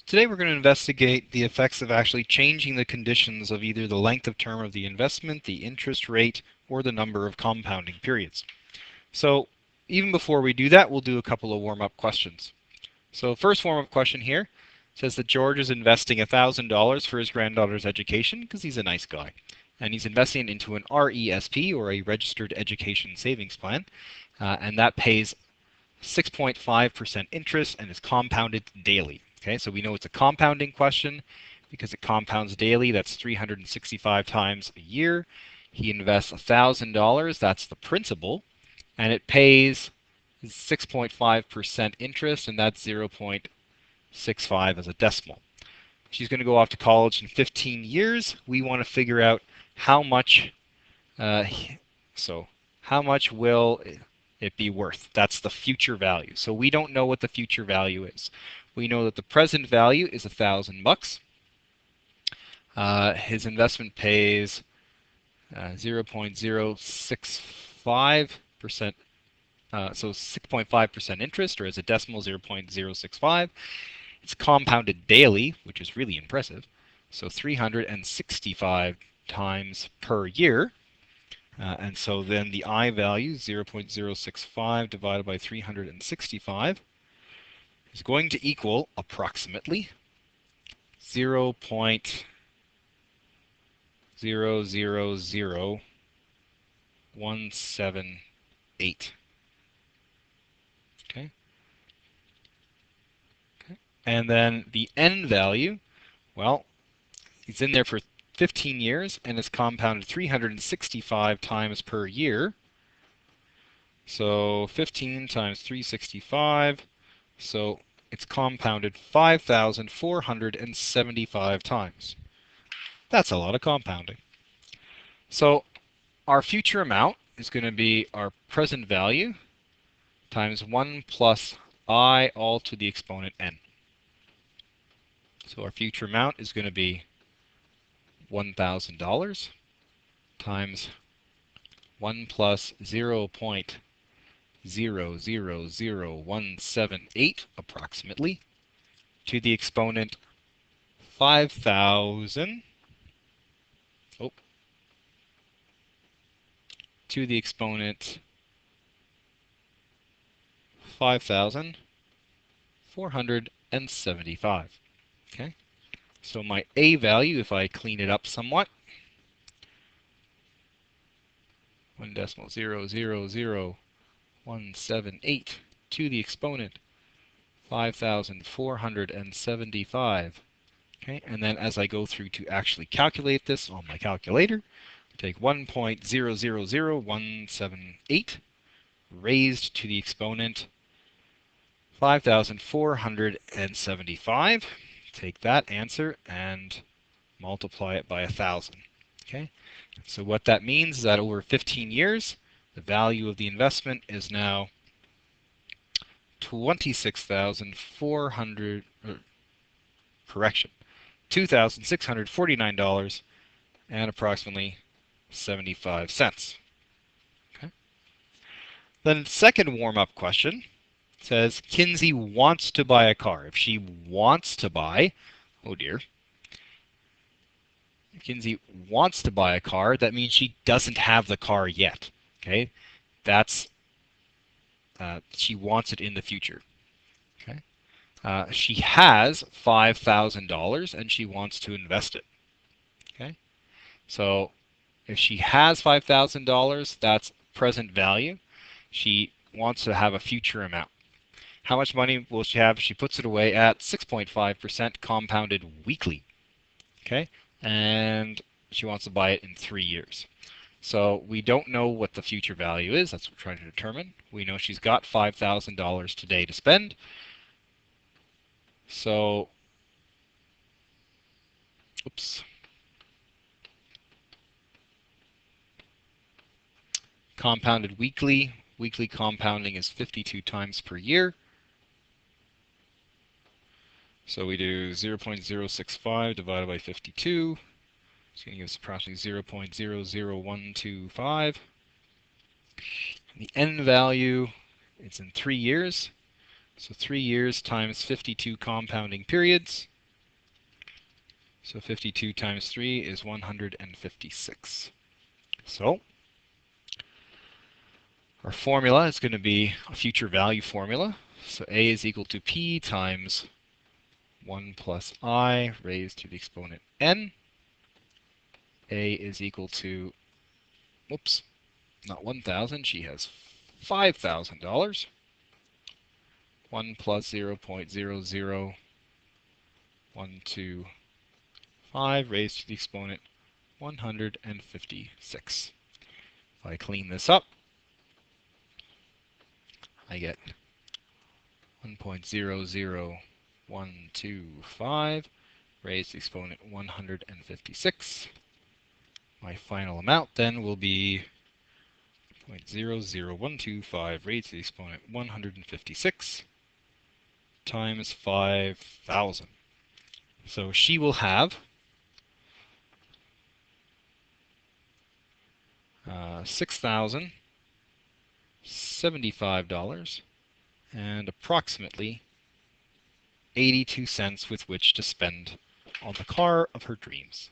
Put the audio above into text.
Today we're going to investigate the effects of actually changing the conditions of either the length of term of the investment, the interest rate, or the number of compounding periods. So even before we do that, we'll do a couple of warm-up questions. So first warm-up question here says that George is investing $1,000 for his granddaughter's education because he's a nice guy. And he's investing into an RESP, or a Registered Education Savings Plan, and that pays 6.5% interest and is compounded daily. Okay, so we know it's a compounding question because it compounds daily. That's 365 times a year. He invests $1,000. That's the principal, and it pays 6.5% interest, and that's 0.65 as a decimal. She's going to go off to college in 15 years. We want to figure out how much. How much will it be worth? That's the future value. So we don't know what the future value is. We know that the present value is $1,000. His investment pays 0.065%, so 6.5% interest, or as a decimal, 0.065. It's compounded daily, which is really impressive. So 365 times per year. And so then the I value, 0.065 divided by 365, is going to equal approximately 0.000178. Okay. And then the N value, well, it's in there for 15 years and is compounded 365 times per year. So 15 times 365, so it's compounded 5,475 times. That's a lot of compounding. So our future amount is going to be our present value times 1 plus I all to the exponent n. So our future amount is going to be $1,000 times 1 plus 0.000178 approximately to the exponent 5,000 to the exponent 5,475. Okay, so my A value, if I clean it up somewhat, 1.000178 to the exponent 5,475. Okay, and then as I go through to actually calculate this on my calculator, take 1.000178 raised to the exponent 5,475. Take that answer and multiply it by 1,000. Okay, so what that means is that over 15 years, the value of the investment is now $2,649 and approximately 75 cents. Okay. Then second warm-up question says Kinsey wants to buy a car. If she wants to buy, oh dear. If Kinsey wants to buy a car, that means she doesn't have the car yet. Okay, that's she wants it in the future. Okay, she has $5,000 and she wants to invest it. Okay, so if she has $5,000, that's present value. She wants to have a future amount. How much money will she have if she puts it away at 6.5% compounded weekly? Okay, and she wants to buy it in 3 years. So we don't know what the future value is. That's what we're trying to determine. We know she's got $5,000 today to spend. So, oops. Compounded weekly. Weekly compounding is 52 times per year. So we do 0.065 divided by 52. It's going to give us approximately 0.00125. The N value, it's in 3 years. So 3 years times 52 compounding periods. So 52 times 3 is 156. So our formula is going to be a future value formula. So A is equal to P times 1 plus I raised to the exponent n. A is equal to, whoops, not 1,000, she has $5,000. 1 plus 0.00125 raised to the exponent 156. If I clean this up, I get 1.00125 raised to the exponent 156. My final amount then will be 0.00125 raised to the exponent 156 times 5,000. So she will have $6,075 and approximately 82 cents with which to spend on the car of her dreams.